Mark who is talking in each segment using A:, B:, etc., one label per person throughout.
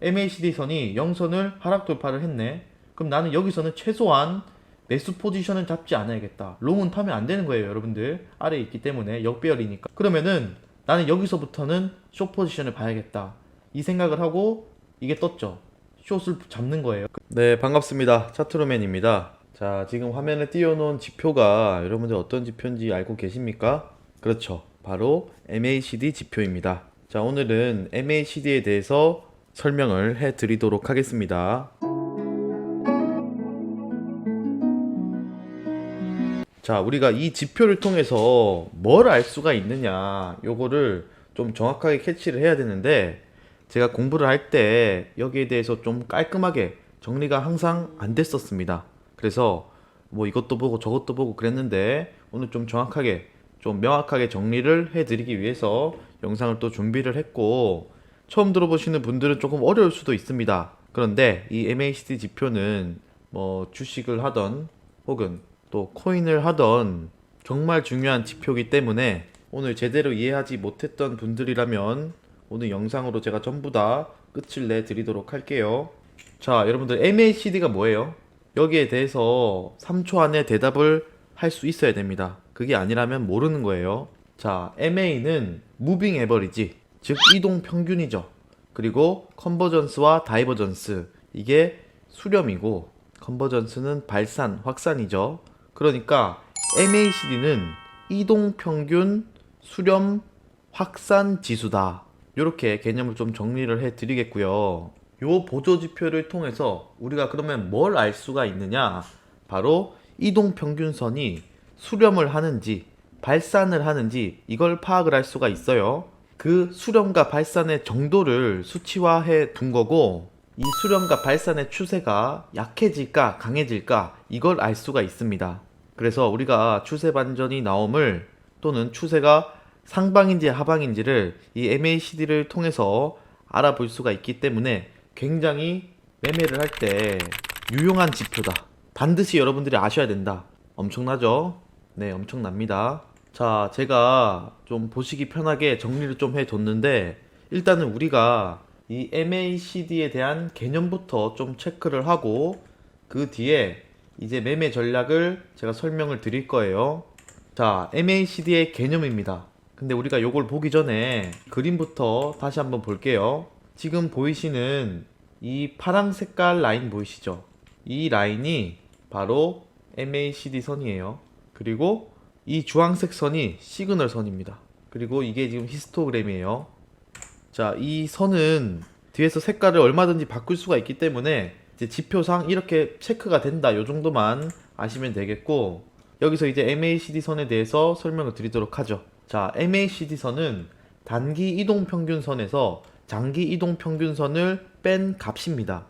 A: MACD 선이 0선을 하락 돌파를 했네. 그럼 나는 여기서는 최소한 매수 포지션을 잡지 않아야겠다. 롱은 타면 안 되는 거예요, 여러분들. 아래에 있기 때문에 역배열이니까. 그러면은 나는 여기서부터는 숏 포지션을 봐야겠다. 이 생각을 하고 이게 떴죠. 숏을 잡는 거예요. 네, 반갑습니다. 차트로맨입니다. 자, 지금 화면에 띄워놓은 지표가 여러분들 어떤 지표인지 알고 계십니까? 그렇죠. 바로 MACD 지표입니다. 자, 오늘은 MACD에 대해서 설명을 해 드리도록 하겠습니다. 자, 우리가 이 지표를 통해서 뭘 알 수가 있느냐, 요거를 좀 정확하게 캐치를 해야 되는데, 제가 공부를 할 때 여기에 대해서 좀 깔끔하게 정리가 항상 안 됐었습니다. 그래서 뭐 이것도 보고 저것도 보고 그랬는데, 오늘 좀 정확하게, 좀 명확하게 정리를 해 드리기 위해서 영상을 또 준비를 했고, 처음 들어보시는 분들은 조금 어려울 수도 있습니다. 그런데 이 MACD 지표는 뭐 주식을 하던 혹은 또 코인을 하던 정말 중요한 지표이기 때문에 오늘 제대로 이해하지 못했던 분들이라면 오늘 영상으로 제가 전부 다 끝을 내 드리도록 할게요. 자, 여러분들 MACD가 뭐예요? 여기에 대해서 3초 안에 대답을 할 수 있어야 됩니다. 그게 아니라면 모르는 거예요. 자, MA는 무빙 에버리지, 즉 이동 평균이죠. 그리고 컨버전스와 다이버전스, 이게 수렴이고 컨버전스는 발산, 확산이죠. 그러니까 MACD는 이동 평균 수렴 확산 지수다. 이렇게 개념을 좀 정리를 해 드리겠고요. 요 보조 지표를 통해서 우리가 그러면 뭘 알 수가 있느냐? 바로 이동 평균선이 수렴을 하는지 발산을 하는지 이걸 파악을 할 수가 있어요. 그 수렴과 발산의 정도를 수치화해 둔 거고, 이 수렴과 발산의 추세가 약해질까 강해질까 이걸 알 수가 있습니다. 그래서 우리가 추세 반전이 나옴을, 또는 추세가 상방인지 하방인지를 이 MACD를 통해서 알아볼 수가 있기 때문에 굉장히 매매를 할 때 유용한 지표다. 반드시 여러분들이 아셔야 된다. 엄청나죠? 네, 엄청납니다. 자, 제가 좀 보시기 편하게 정리를 좀 해뒀는데, 일단은 우리가 이 MACD에 대한 개념부터 좀 체크를 하고 그 뒤에 이제 매매 전략을 제가 설명을 드릴 거예요. 자, MACD의 개념입니다. 근데 우리가 요걸 보기 전에 그림부터 다시 한번 볼게요. 지금 보이시는 이 파랑 색깔 라인 보이시죠? 이 라인이 바로 MACD 선이에요. 그리고 이 주황색 선이 시그널 선입니다. 그리고 이게 지금 히스토그램이에요. 자, 이 선은 뒤에서 색깔을 얼마든지 바꿀 수가 있기 때문에 이제 지표상 이렇게 체크가 된다, 요 정도만 아시면 되겠고, 여기서 이제 MACD 선에 대해서 설명을 드리도록 하죠. 자, MACD 선은 단기 이동 평균선에서 장기 이동 평균선을 뺀 값입니다.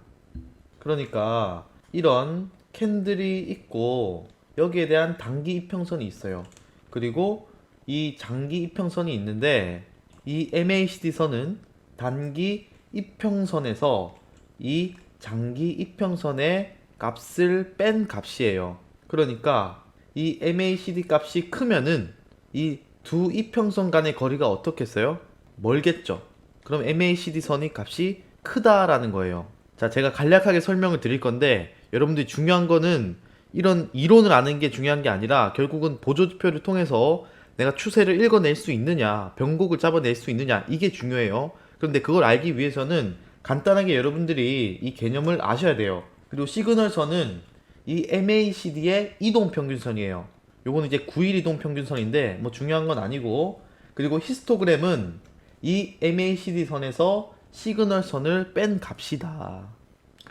A: 그러니까 이런 캔들이 있고 여기에 대한 단기 이평선이 있어요. 그리고 이 장기 이평선이 있는데, 이 MACD 선은 단기 이평선에서 이 장기 이평선의 값을 뺀 값이에요. 그러니까 이 MACD 값이 크면은 이 두 이평선 간의 거리가 어떻겠어요? 멀겠죠. 그럼 MACD 선이 값이 크다라는 거예요. 자, 제가 간략하게 설명을 드릴 건데, 여러분들이 중요한 거는 이런 이론을 아는 게 중요한 게 아니라 결국은 보조지표를 통해서 내가 추세를 읽어낼 수 있느냐, 변곡을 잡아낼 수 있느냐, 이게 중요해요. 그런데 그걸 알기 위해서는 간단하게 여러분들이 이 개념을 아셔야 돼요. 그리고 시그널선은 이 MACD의 이동평균선이에요. 요거는 이제 9일 이동평균선인데 뭐 중요한 건 아니고, 그리고 히스토그램은 이 MACD 선에서 시그널선을 뺀 값이다.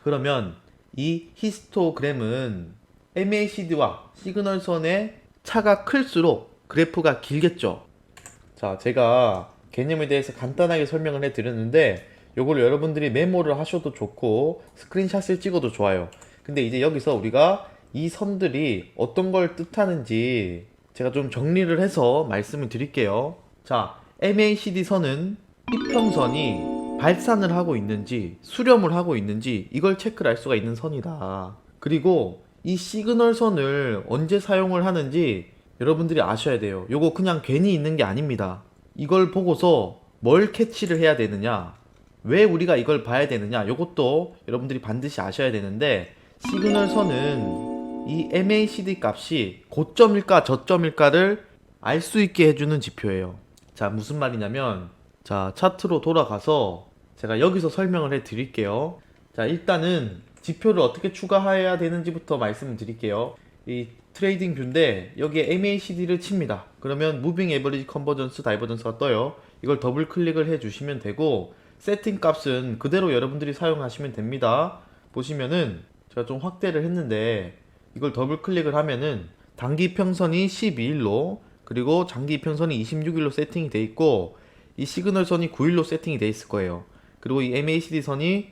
A: 그러면 이 히스토그램은 MACD와 시그널선의 차가 클수록 그래프가 길겠죠. 자, 제가 개념에 대해서 간단하게 설명을 해드렸는데, 요걸 여러분들이 메모를 하셔도 좋고 스크린샷을 찍어도 좋아요. 근데 이제 여기서 우리가 이 선들이 어떤 걸 뜻하는지 제가 좀 정리를 해서 말씀을 드릴게요. 자, MACD 선은 이평선이 발산을 하고 있는지 수렴을 하고 있는지 이걸 체크를 할 수가 있는 선이다. 그리고 이 시그널 선을 언제 사용을 하는지 여러분들이 아셔야 돼요. 요거 그냥 괜히 있는 게 아닙니다. 이걸 보고서 뭘 캐치를 해야 되느냐, 왜 우리가 이걸 봐야 되느냐? 이것도 여러분들이 반드시 아셔야 되는데, 시그널선은 이 MACD 값이 고점일까 저점일까를 알 수 있게 해주는 지표예요. 자, 무슨 말이냐면, 자, 차트로 돌아가서 제가 여기서 설명을 해 드릴게요. 자, 일단은 지표를 어떻게 추가해야 되는지부터 말씀을 드릴게요. 이 트레이딩 뷰인데 여기에 MACD를 칩니다. 그러면 Moving Average Convergence Divergence가 떠요. 이걸 더블 클릭을 해 주시면 되고, 세팅 값은 그대로 여러분들이 사용하시면 됩니다. 보시면은 제가 좀 확대를 했는데, 이걸 더블 클릭을 하면은 단기 평선이 12일로, 그리고 장기 평선이 26일로 세팅이 돼 있고, 이 시그널 선이 9일로 세팅이 돼 있을 거예요. 그리고 이 MACD 선이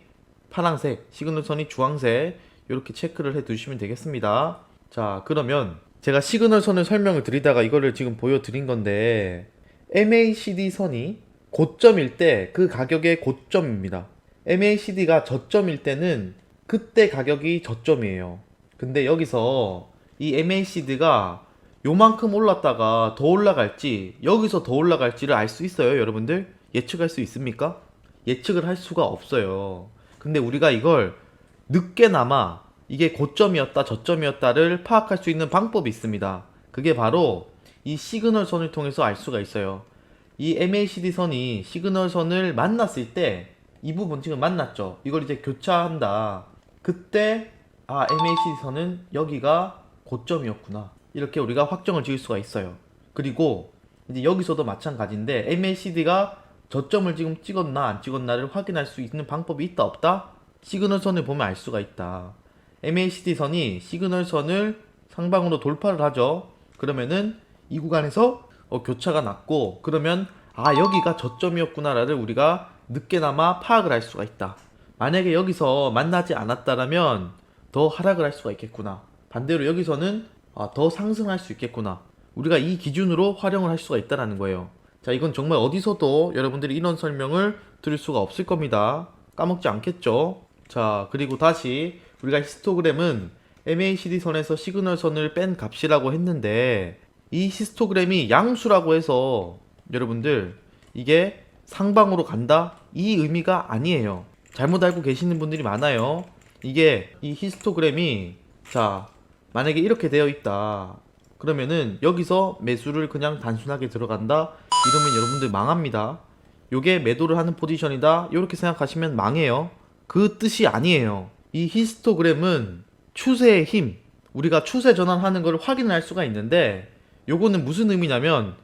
A: 파란색, 시그널 선이 주황색, 이렇게 체크를 해 두시면 되겠습니다. 자, 그러면 제가 시그널 선을 설명을 드리다가 이거를 지금 보여드린 건데, MACD 선이 고점일 때 그 가격의 고점입니다. MACD가 저점일 때는 그때 가격이 저점이에요. 근데 여기서 이 MACD가 요만큼 올랐다가 더 올라갈지, 여기서 더 올라갈지를 알 수 있어요, 여러분들? 예측할 수 있습니까? 예측을 할 수가 없어요. 근데 우리가 이걸 늦게나마 이게 고점이었다 저점이었다를 파악할 수 있는 방법이 있습니다. 그게 바로 이 시그널 선을 통해서 알 수가 있어요. 이 MACD 선이 시그널 선을 만났을 때, 이 부분 지금 만났죠. 이걸 이제 교차한다. 그때 MACD 선은 여기가 고점이었구나, 이렇게 우리가 확정을 지을 수가 있어요. 그리고 이제 여기서도 마찬가지인데, MACD가 저점을 지금 찍었나 안 찍었나를 확인할 수 있는 방법이 있다 없다? 시그널 선을 보면 알 수가 있다. MACD 선이 시그널 선을 상방으로 돌파를 하죠. 그러면은 이 구간에서 교차가 났고, 그러면 여기가 저점이었구나를 우리가 늦게나마 파악을 할 수가 있다. 만약에 여기서 만나지 않았다라면 더 하락을 할 수가 있겠구나. 반대로 여기서는 더 상승할 수 있겠구나. 우리가 이 기준으로 활용을 할 수가 있다라는 거예요. 자, 이건 정말 어디서도 여러분들이 이런 설명을 들을 수가 없을 겁니다. 까먹지 않겠죠? 자, 그리고 다시 우리가 히스토그램은 MACD 선에서 시그널 선을 뺀 값이라고 했는데, 이 히스토그램이 양수라고 해서 여러분들 이게 상방으로 간다? 이 의미가 아니에요. 잘못 알고 계시는 분들이 많아요. 이게 이 히스토그램이, 자, 만약에 이렇게 되어 있다. 그러면은 여기서 매수를 그냥 단순하게 들어간다? 이러면 여러분들 망합니다. 요게 매도를 하는 포지션이다, 이렇게 생각하시면 망해요. 그 뜻이 아니에요. 이 히스토그램은 추세의 힘, 우리가 추세 전환하는 걸 확인할 수가 있는데, 요거는 무슨 의미냐면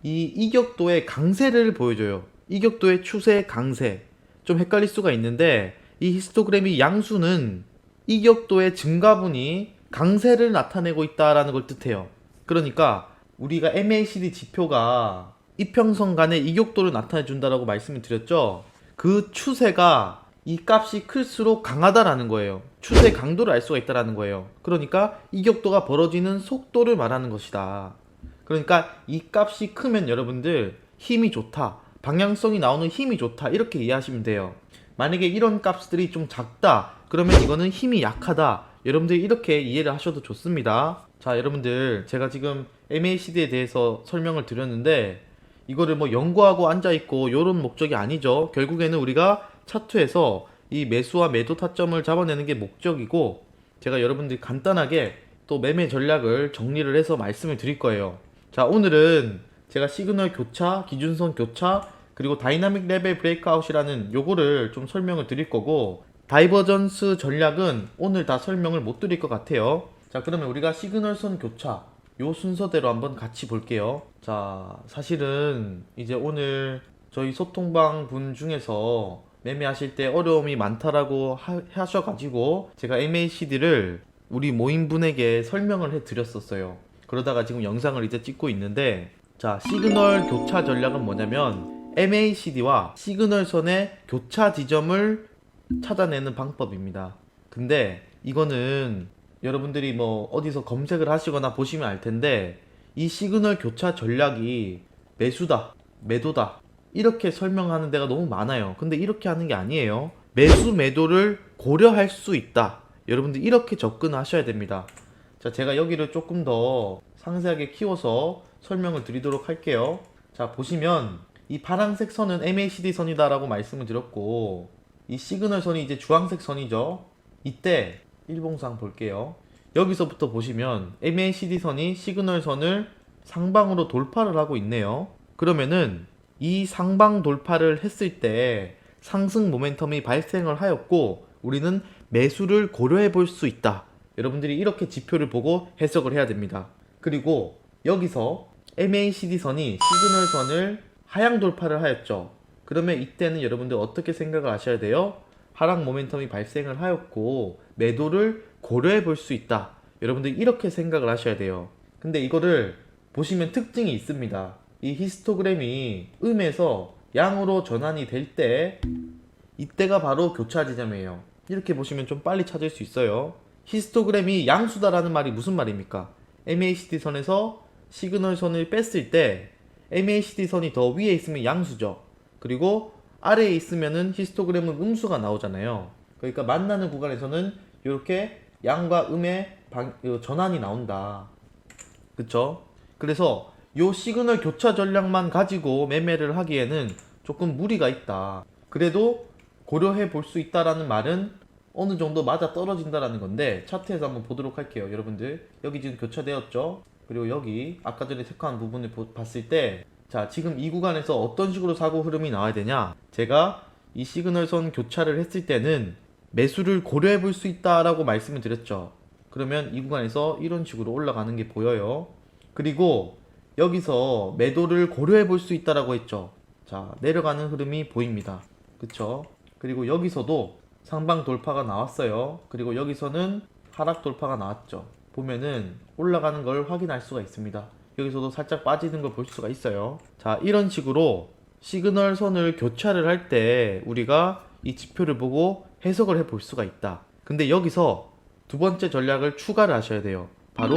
A: 이 이격도의 강세를 보여줘요. 이격도의 추세 강세. 좀 헷갈릴 수가 있는데, 이 히스토그램이 양수는 이격도의 증가분이 강세를 나타내고 있다라는 걸 뜻해요. 그러니까 우리가 MACD 지표가 이평선 간의 이격도를 나타내 준다라고 말씀을 드렸죠. 그 추세가 이 값이 클수록 강하다라는 거예요. 추세 강도를 알 수가 있다라는 거예요. 그러니까 이격도가 벌어지는 속도를 말하는 것이다. 그러니까 이 값이 크면 여러분들 힘이 좋다, 방향성이 나오는 힘이 좋다, 이렇게 이해하시면 돼요. 만약에 이런 값들이 좀 작다, 그러면 이거는 힘이 약하다, 여러분들이 이렇게 이해를 하셔도 좋습니다. 자, 여러분들 제가 지금 MACD에 대해서 설명을 드렸는데, 이거를 뭐 연구하고 앉아있고 요런 목적이 아니죠. 결국에는 우리가 차트에서 이 매수와 매도 타점을 잡아내는 게 목적이고, 제가 여러분들이 간단하게 또 매매 전략을 정리를 해서 말씀을 드릴 거예요. 자, 오늘은 제가 시그널 교차, 기준선 교차, 그리고 다이나믹 레벨 브레이크아웃이라는 요거를 좀 설명을 드릴 거고, 다이버전스 전략은 오늘 다 설명을 못 드릴 것 같아요. 자, 그러면 우리가 시그널선 교차 요 순서대로 한번 같이 볼게요. 자, 사실은 이제 오늘 저희 소통방 분 중에서 매매하실 때 어려움이 많다라고 하셔가지고 제가 MACD를 우리 모임분에게 설명을 해 드렸었어요. 그러다가 지금 영상을 이제 찍고 있는데, 자, 시그널 교차 전략은 뭐냐면 MACD와 시그널선의 교차 지점을 찾아내는 방법입니다. 근데 이거는 여러분들이 뭐 어디서 검색을 하시거나 보시면 알 텐데, 이 시그널 교차 전략이 매수다, 매도다, 이렇게 설명하는 데가 너무 많아요. 근데 이렇게 하는 게 아니에요. 매수, 매도를 고려할 수 있다. 여러분들 이렇게 접근하셔야 됩니다. 자, 제가 여기를 조금 더 상세하게 키워서 설명을 드리도록 할게요. 자, 보시면 이 파란색 선은 MACD 선이다 라고 말씀을 드렸고, 이 시그널 선이 이제 주황색 선이죠. 이때 일봉상 볼게요. 여기서부터 보시면 MACD 선이 시그널 선을 상방으로 돌파를 하고 있네요. 그러면은 이 상방 돌파를 했을 때 상승 모멘텀이 발생을 하였고, 우리는 매수를 고려해 볼 수 있다. 여러분들이 이렇게 지표를 보고 해석을 해야 됩니다. 그리고 여기서 MACD 선이 시그널 선을 하향 돌파를 하였죠. 그러면 이때는 여러분들 어떻게 생각을 하셔야 돼요? 하락 모멘텀이 발생을 하였고 매도를 고려해 볼 수 있다. 여러분들 이렇게 생각을 하셔야 돼요. 근데 이거를 보시면 특징이 있습니다. 이 히스토그램이 음에서 양으로 전환이 될 때 이때가 바로 교차 지점이에요. 이렇게 보시면 좀 빨리 찾을 수 있어요. 히스토그램이 양수다라는 말이 무슨 말입니까? MACD 선에서 시그널 선을 뺐을 때 MACD 선이 더 위에 있으면 양수죠. 그리고 아래에 있으면은 히스토그램은 음수가 나오잖아요. 그러니까 만나는 구간에서는 이렇게 양과 음의 전환이 나온다. 그쵸? 그래서 요 시그널 교차 전략만 가지고 매매를 하기에는 조금 무리가 있다. 그래도 고려해 볼 수 있다라는 말은 어느 정도 맞아 떨어진다라는 건데, 차트에서 한번 보도록 할게요. 여러분들 여기 지금 교차되었죠. 그리고 여기 아까 전에 체크한 부분을 봤을 때, 자 지금 이 구간에서 어떤 식으로 사고 흐름이 나와야 되냐, 제가 이 시그널선 교차를 했을 때는 매수를 고려해 볼 수 있다라고 말씀을 드렸죠. 그러면 이 구간에서 이런 식으로 올라가는 게 보여요. 그리고 여기서 매도를 고려해 볼 수 있다라고 했죠. 자 내려가는 흐름이 보입니다. 그쵸? 그리고 여기서도 상방 돌파가 나왔어요. 그리고 여기서는 하락 돌파가 나왔죠. 보면은 올라가는 걸 확인할 수가 있습니다. 여기서도 살짝 빠지는 걸 볼 수가 있어요. 자 이런 식으로 시그널 선을 교차를 할 때 우리가 이 지표를 보고 해석을 해 볼 수가 있다. 근데 여기서 두 번째 전략을 추가를 하셔야 돼요. 바로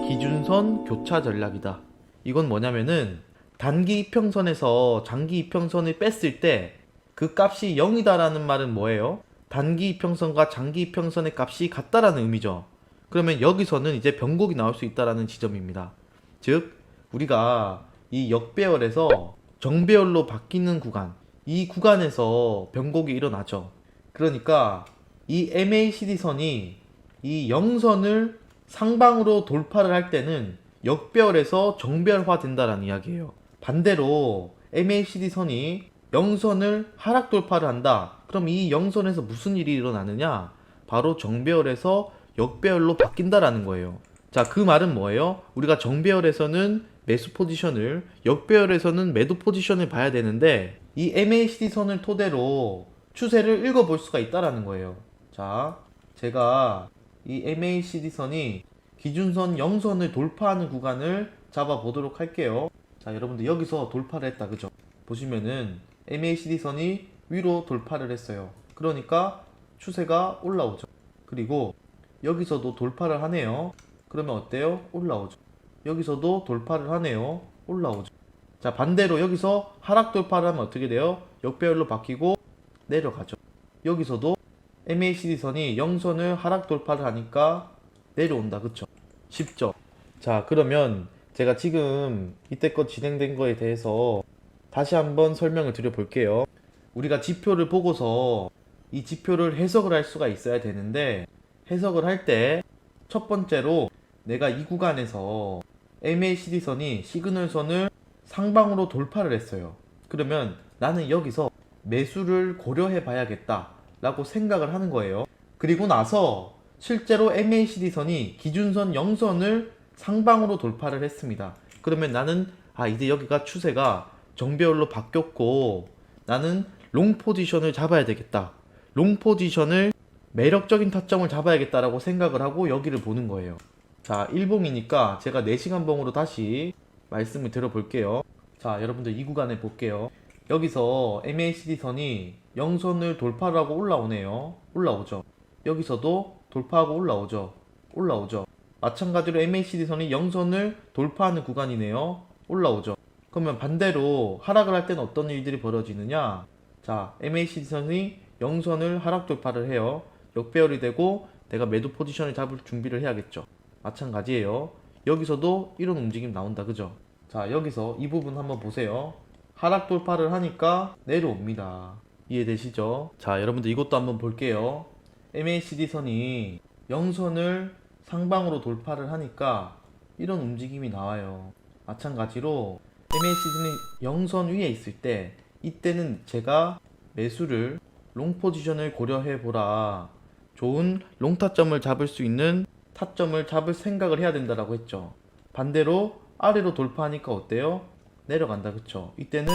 A: 기준선 교차 전략이다. 이건 뭐냐면은 단기 이평선에서 장기 이평선을 뺐을 때 그 값이 0이다라는 말은 뭐예요? 단기 이평선과 장기 이평선의 값이 같다라는 의미죠. 그러면 여기서는 이제 변곡이 나올 수 있다라는 지점입니다. 즉 우리가 이 역배열에서 정배열로 바뀌는 구간, 이 구간에서 변곡이 일어나죠. 그러니까 이 MACD 선이 이 0선을 상방으로 돌파를 할 때는 역배열에서 정배열화 된다라는 이야기예요. 반대로 MACD 선이 0선을 하락 돌파를 한다. 그럼 이 0선에서 무슨 일이 일어나느냐? 바로 정배열에서 역배열로 바뀐다라는 거예요. 자, 그 말은 뭐예요? 우리가 정배열에서는 매수 포지션을, 역배열에서는 매도 포지션을 봐야 되는데 이 MACD 선을 토대로 추세를 읽어볼 수가 있다라는 거예요. 자, 제가 이 MACD 선이 기준선 0선을 돌파하는 구간을 잡아 보도록 할게요. 자, 여러분들 여기서 돌파를 했다, 그죠? 보시면은 MACD 선이 위로 돌파를 했어요. 그러니까 추세가 올라오죠. 그리고 여기서도 돌파를 하네요. 그러면 어때요? 올라오죠. 여기서도 돌파를 하네요. 올라오죠. 자 반대로 여기서 하락 돌파를 하면 어떻게 돼요? 역배열로 바뀌고 내려가죠. 여기서도 MACD 선이 0선을 하락 돌파를 하니까 내려온다. 그쵸? 쉽죠? 자 그러면 제가 지금 이때껏 진행된 거에 대해서 다시 한번 설명을 드려 볼게요. 우리가 지표를 보고서 이 지표를 해석을 할 수가 있어야 되는데, 해석을 할 때 첫 번째로 내가 이 구간에서 MACD 선이 시그널 선을 상방으로 돌파를 했어요. 그러면 나는 여기서 매수를 고려해 봐야겠다 라고 생각을 하는 거예요. 그리고 나서 실제로 MACD 선이 기준선 0선을 상방으로 돌파를 했습니다. 그러면 나는 이제 여기가 추세가 정배열로 바뀌었고 나는 롱 포지션을 잡아야 되겠다. 롱 포지션을 매력적인 타점을 잡아야겠다라고 생각을 하고 여기를 보는 거예요. 자, 일봉이니까 제가 4시간 봉으로 다시 말씀을 드려볼게요. 자, 여러분들 이 구간에 볼게요. 여기서 MACD 선이 0선을 돌파를 하고 올라오네요. 올라오죠. 여기서도 돌파하고 올라오죠. 올라오죠. 마찬가지로 MACD 선이 0선을 돌파하는 구간이네요. 올라오죠. 그러면 반대로 하락을 할 때는 어떤 일들이 벌어지느냐? 자, MACD 선이 0선을 하락 돌파를 해요. 역배열이 되고 내가 매도 포지션을 잡을 준비를 해야겠죠. 마찬가지예요. 여기서도 이런 움직임 나온다. 그죠? 자, 여기서 이 부분 한번 보세요. 하락 돌파를 하니까 내려옵니다. 이해되시죠? 자, 여러분들 이것도 한번 볼게요. MACD 선이 영선을 상방으로 돌파를 하니까 이런 움직임이 나와요. 마찬가지로 MACD는 영선 위에 있을 때 이때는 제가 매수를 롱 포지션을 고려해 보라. 좋은 롱 타점을 잡을 수 있는 타점을 잡을 생각을 해야 된다라고 했죠. 반대로 아래로 돌파하니까 어때요? 내려간다, 그쵸? 이때는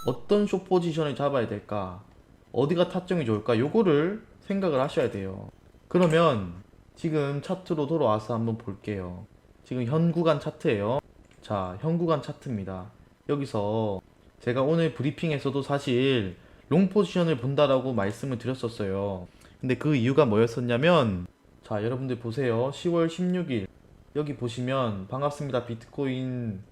A: 어떤 숏 포지션을 잡아야 될까? 어디가 타점이 좋을까? 요거를 생각을 하셔야 돼요. 그러면 지금 차트로 돌아와서 한번 볼게요. 지금 현 구간 차트예요. 자, 현 구간 차트입니다. 여기서 제가 오늘 브리핑에서도 사실 롱 포지션을 본다라고 말씀을 드렸었어요. 근데 그 이유가 뭐였었냐면, 자, 여러분들 보세요. 10월 16일 여기 보시면 반갑습니다. 비트코인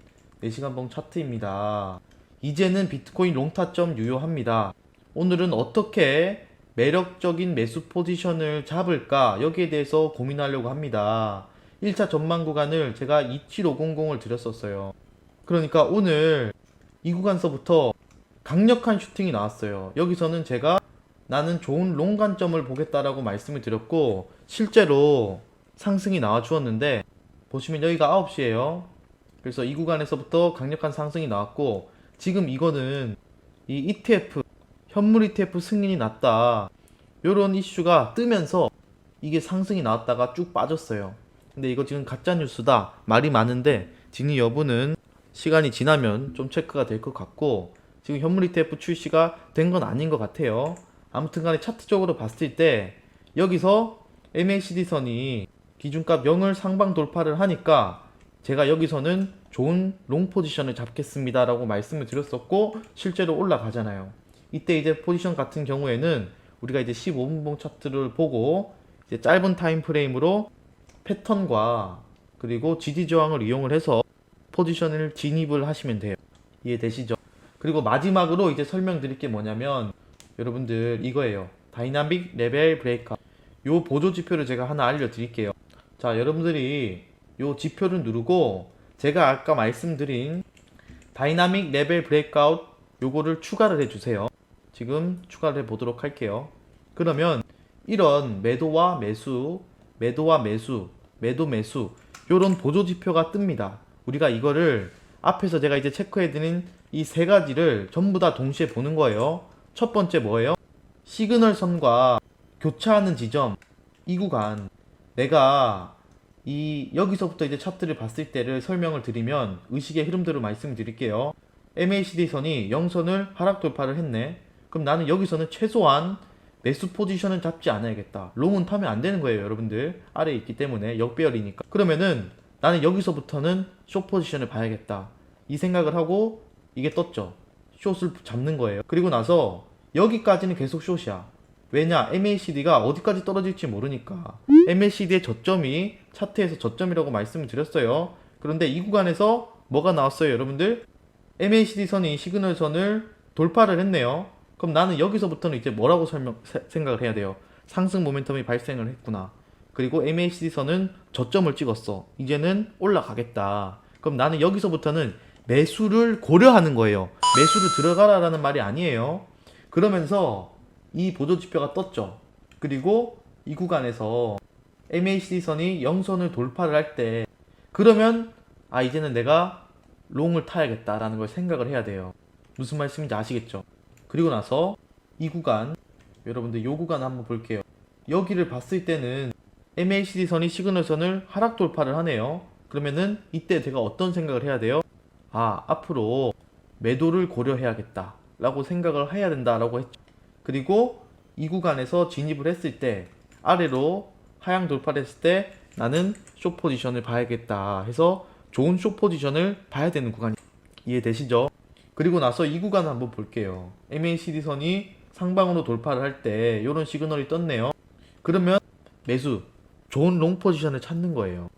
A: 4시간 봉 차트입니다. 이제는 비트코인 롱타점 유효합니다. 오늘은 어떻게 매력적인 매수 포지션을 잡을까, 여기에 대해서 고민하려고 합니다. 1차 전망 구간을 제가 27500을 드렸었어요. 그러니까 오늘 이 구간서부터 강력한 슈팅이 나왔어요. 여기서는 제가 나는 좋은 롱 관점을 보겠다라고 말씀을 드렸고, 실제로 상승이 나와 주었는데, 보시면 여기가 9시예요. 그래서 이 구간에서부터 강력한 상승이 나왔고, 지금 이거는 이 ETF, 현물 ETF 승인이 났다, 요런 이슈가 뜨면서 이게 상승이 나왔다가 쭉 빠졌어요. 근데 이거 지금 가짜뉴스다, 말이 많은데 진위 여부는 시간이 지나면 좀 체크가 될 것 같고, 지금 현물 ETF 출시가 된 건 아닌 것 같아요. 아무튼 간에 차트적으로 봤을 때 여기서 MACD 선이 기준값 0을 상방 돌파를 하니까 제가 여기서는 좋은 롱 포지션을 잡겠습니다 라고 말씀을 드렸었고, 실제로 올라가잖아요. 이때 이제 포지션 같은 경우에는 우리가 이제 15분봉 차트를 보고 이제 짧은 타임 프레임으로 패턴과 그리고 지지 저항을 이용을 해서 포지션을 진입을 하시면 돼요. 이해되시죠? 그리고 마지막으로 이제 설명드릴 게 뭐냐면, 여러분들 이거예요. 다이나믹 레벨 브레이크아웃. 요 보조 지표를 제가 하나 알려드릴게요. 자, 여러분들이 요 지표를 누르고 제가 아까 말씀드린 다이나믹 레벨 브레이크아웃 요거를 추가를 해주세요. 지금 추가를 해보도록 할게요. 그러면 이런 매도와 매수, 매도와 매수, 매도 매수, 요런 보조 지표가 뜹니다. 우리가 이거를 앞에서 제가 이제 체크해드린 이 세 가지를 전부 다 동시에 보는 거예요. 첫 번째 뭐예요? 시그널 선과 교차하는 지점, 이 구간. 내가 여기서부터 이제 차트를 봤을 때를 설명을 드리면 의식의 흐름대로 말씀드릴게요. MACD 선이 0선을 하락 돌파를 했네. 그럼 나는 여기서는 최소한 매수 포지션은 잡지 않아야겠다. 롱은 타면 안 되는 거예요, 여러분들. 아래에 있기 때문에 역배열이니까. 그러면은 나는 여기서부터는 숏 포지션을 봐야겠다, 이 생각을 하고 이게 떴죠. 숏을 잡는 거예요. 그리고 나서 여기까지는 계속 숏이야. 왜냐? MACD가 어디까지 떨어질지 모르니까. MACD의 저점이 차트에서 저점이라고 말씀을 드렸어요. 그런데 이 구간에서 뭐가 나왔어요, 여러분들? MACD 선이 시그널 선을 돌파를 했네요. 그럼 나는 여기서부터는 이제 뭐라고 생각을 해야 돼요? 상승 모멘텀이 발생을 했구나. 그리고 MACD 선은 저점을 찍었어. 이제는 올라가겠다. 그럼 나는 여기서부터는 매수를 고려하는 거예요. 매수를 들어가라라는 말이 아니에요. 그러면서 이 보조지표가 떴죠. 그리고 이 구간에서 MACD 선이 0선을 돌파를 할 때, 그러면 이제는 내가 롱을 타야겠다라는 걸 생각을 해야 돼요. 무슨 말씀인지 아시겠죠? 그리고 나서 이 구간, 여러분들 요 구간 한번 볼게요. 여기를 봤을 때는 MACD 선이 시그널 선을 하락 돌파를 하네요. 그러면은 이때 제가 어떤 생각을 해야 돼요? 앞으로 매도를 고려해야겠다 라고 생각을 해야 된다라고 했죠. 그리고 이 구간에서 진입을 했을 때 아래로 하향 돌파를 했을 때 나는 숏 포지션을 봐야겠다 해서 좋은 숏 포지션을 봐야 되는 구간이, 이해되시죠? 그리고 나서 이 구간 한번 볼게요. MACD 선이 상방으로 돌파를 할 때 이런 시그널이 떴네요. 그러면 매수, 좋은 롱 포지션을 찾는 거예요.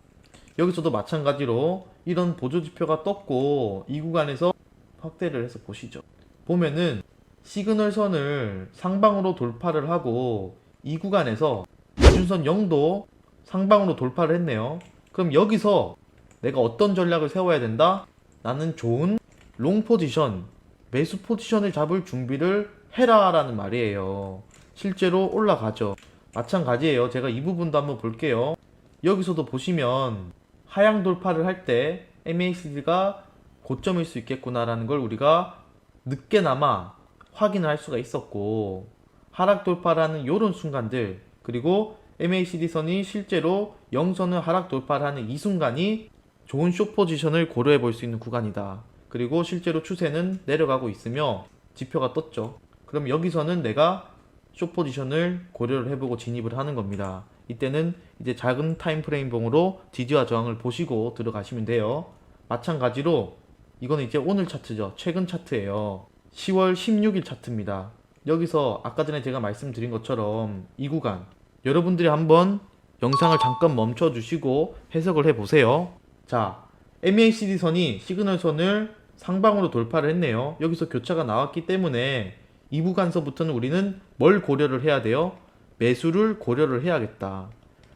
A: 여기서도 마찬가지로 이런 보조지표가 떴고 이 구간에서 확대를 해서 보시죠. 보면은 시그널 선을 상방으로 돌파를 하고 이 구간에서 기준선 0도 상방으로 돌파를 했네요. 그럼 여기서 내가 어떤 전략을 세워야 된다? 나는 좋은 롱 포지션, 매수 포지션을 잡을 준비를 해라라는 말이에요. 실제로 올라가죠. 마찬가지예요. 제가 이 부분도 한번 볼게요. 여기서도 보시면 하향 돌파를 할 때 MACD가 고점일 수 있겠구나라는 걸 우리가 늦게나마 확인을 할 수가 있었고, 하락 돌파라는 이런 순간들, 그리고 MACD 선이 실제로 영선을 하락 돌파를 하는 이 순간이 좋은 숏 포지션을 고려해 볼 수 있는 구간이다. 그리고 실제로 추세는 내려가고 있으며 지표가 떴죠. 그럼 여기서는 내가 숏 포지션을 고려를 해보고 진입을 하는 겁니다. 이때는 이제 작은 타임 프레임 봉으로 지지와 저항을 보시고 들어가시면 돼요. 마찬가지로 이거는 이제 오늘 차트죠. 최근 차트예요. 10월 16일 차트입니다. 여기서 아까 전에 제가 말씀드린 것처럼 이 구간, 여러분들이 한번 영상을 잠깐 멈춰 주시고 해석을 해 보세요. 자, MACD 선이 시그널 선을 상방으로 돌파를 했네요. 여기서 교차가 나왔기 때문에 이 구간서부터는 우리는 뭘 고려를 해야 돼요? 매수를 고려를 해야겠다.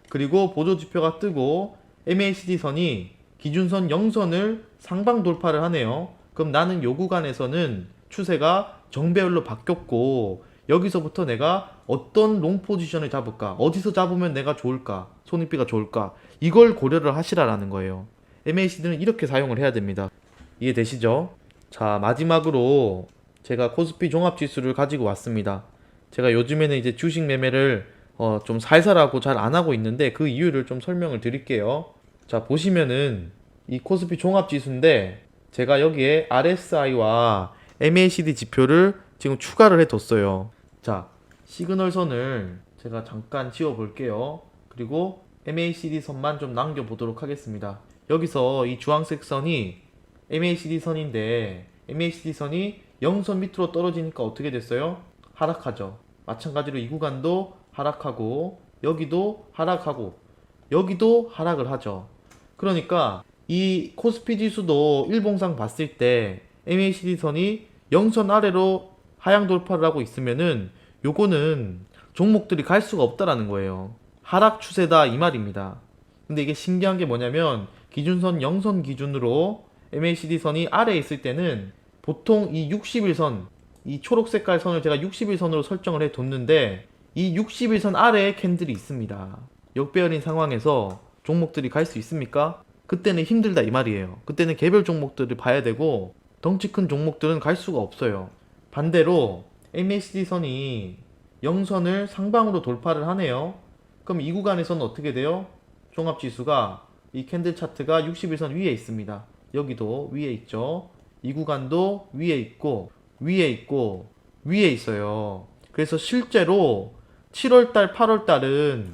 A: 그리고 보조지표가 뜨고 MACD 선이 기준선 0선을 상방 돌파를 하네요. 그럼 나는 요 구간에서는 추세가 정배열로 바뀌었고, 여기서부터 내가 어떤 롱 포지션을 잡을까, 어디서 잡으면 내가 좋을까, 손익비가 좋을까, 이걸 고려를 하시라라는 거예요. MACD는 이렇게 사용을 해야 됩니다. 이해되시죠? 자, 마지막으로 제가 코스피 종합지수를 가지고 왔습니다. 제가 요즘에는 이제 주식 매매를 좀 살살하고 잘 안 하고 있는데 그 이유를 좀 설명을 드릴게요. 자, 보시면은 이 코스피 종합지수인데 제가 여기에 RSI와 MACD 지표를 지금 추가를 해뒀어요. 자, 시그널 선을 제가 잠깐 지워 볼게요. 그리고 MACD 선만 좀 남겨보도록 하겠습니다. 여기서 이 주황색 선이 MACD 선인데 MACD 선이 0선 밑으로 떨어지니까 어떻게 됐어요? 하락하죠. 마찬가지로 이 구간도 하락하고 여기도 하락하고 여기도 하락을 하죠. 그러니까 이 코스피 지수도 일봉상 봤을 때 MACD 선이 0선 아래로 하향 돌파를 하고 있으면은 요거는 종목들이 갈 수가 없다라는 거예요. 하락 추세다 이 말입니다. 근데 이게 신기한 게 뭐냐면 기준선 0선 기준으로 MACD 선이 아래에 있을 때는 보통 이 60일선, 이 초록 색깔 선을 제가 60일선으로 설정을 해 뒀는데 이 60일선 아래에 캔들이 있습니다. 역배열인 상황에서 종목들이 갈 수 있습니까? 그때는 힘들다 이 말이에요. 그때는 개별 종목들을 봐야 되고 덩치 큰 종목들은 갈 수가 없어요. 반대로 MACD 선이 0선을 상방으로 돌파를 하네요. 그럼 이 구간에서는 어떻게 돼요? 종합지수가 이 캔들 차트가 60일선 위에 있습니다. 여기도 위에 있죠. 이 구간도 위에 있고 위에 있고 위에 있어요. 그래서 실제로 7월달 8월달은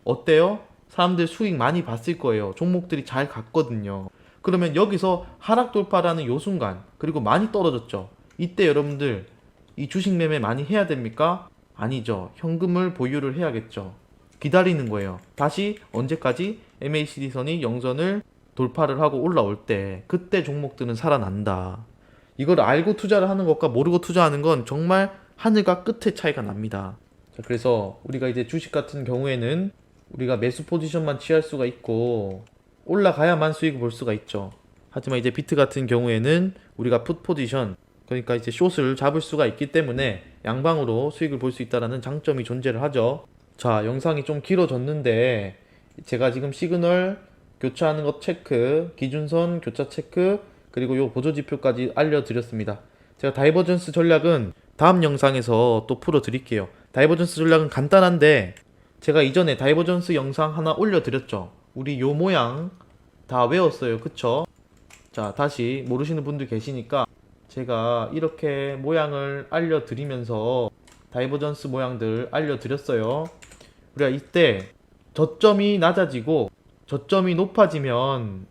A: 어때요? 사람들 수익 많이 봤을 거예요. 종목들이 잘 갔거든요. 그러면 여기서 하락 돌파라는 요 순간, 그리고 많이 떨어졌죠. 이때 여러분들 이 주식 매매 많이 해야 됩니까? 아니죠. 현금을 보유를 해야겠죠. 기다리는 거예요. 다시 언제까지? MACD 선이 0선을 돌파를 하고 올라올 때, 그때 종목들은 살아난다. 이걸 알고 투자를 하는 것과 모르고 투자하는 건 정말 하늘과 끝의 차이가 납니다. 자, 그래서 우리가 이제 주식 같은 경우에는 우리가 매수 포지션만 취할 수가 있고 올라가야만 수익을 볼 수가 있죠. 하지만 이제 비트 같은 경우에는 우리가 풋 포지션, 그러니까 이제 숏을 잡을 수가 있기 때문에 양방으로 수익을 볼 수 있다는 장점이 존재를 하죠. 자, 영상이 좀 길어졌는데 제가 지금 시그널 교차하는 것 체크, 기준선 교차 체크, 그리고 요 보조지표까지 알려드렸습니다. 제가 다이버전스 전략은 다음 영상에서 또 풀어드릴게요. 다이버전스 전략은 간단한데 제가 이전에 다이버전스 영상 하나 올려드렸죠. 우리 요 모양 다 외웠어요. 그쵸? 자, 다시 모르시는 분들 계시니까 제가 이렇게 모양을 알려드리면서 다이버전스 모양들 알려드렸어요. 우리가 이때 저점이 낮아지고 저점이 높아지면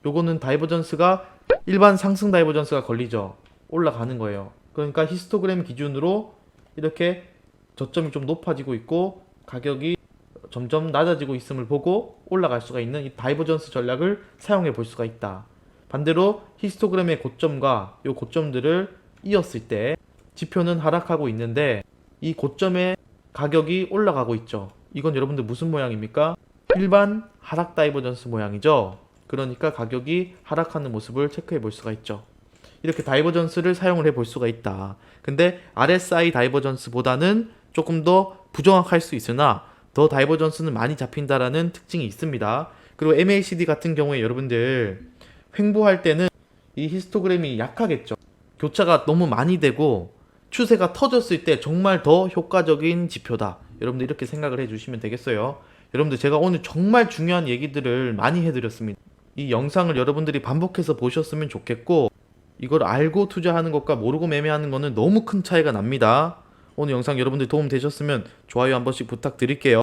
A: 요거는 다이버전스가 일반 상승 다이버전스가 걸리죠. 올라가는 거예요. 그러니까 히스토그램 기준으로 이렇게 저점이 좀 높아지고 있고 가격이 점점 낮아지고 있음을 보고 올라갈 수가 있는 이 다이버전스 전략을 사용해 볼 수가 있다. 반대로 히스토그램의 고점과 이 고점들을 이었을 때 지표는 하락하고 있는데 이 고점의 가격이 올라가고 있죠. 이건 여러분들 무슨 모양입니까? 일반 하락 다이버전스 모양이죠. 그러니까 가격이 하락하는 모습을 체크해 볼 수가 있죠. 이렇게 다이버전스를 사용을 해볼 수가 있다. 근데 RSI 다이버전스보다는 조금 더 부정확할 수 있으나 더 다이버전스는 많이 잡힌다라는 특징이 있습니다. 그리고 MACD 같은 경우에 여러분들 횡보할 때는 이 히스토그램이 약하겠죠. 교차가 너무 많이 되고 추세가 터졌을 때 정말 더 효과적인 지표다. 여러분들 이렇게 생각을 해주시면 되겠어요. 여러분들 제가 오늘 정말 중요한 얘기들을 많이 해드렸습니다. 이 영상을 여러분들이 반복해서 보셨으면 좋겠고 이걸 알고 투자하는 것과 모르고 매매하는 거는 너무 큰 차이가 납니다. 오늘 영상 여러분들 도움 되셨으면 좋아요 한 번씩 부탁드릴게요.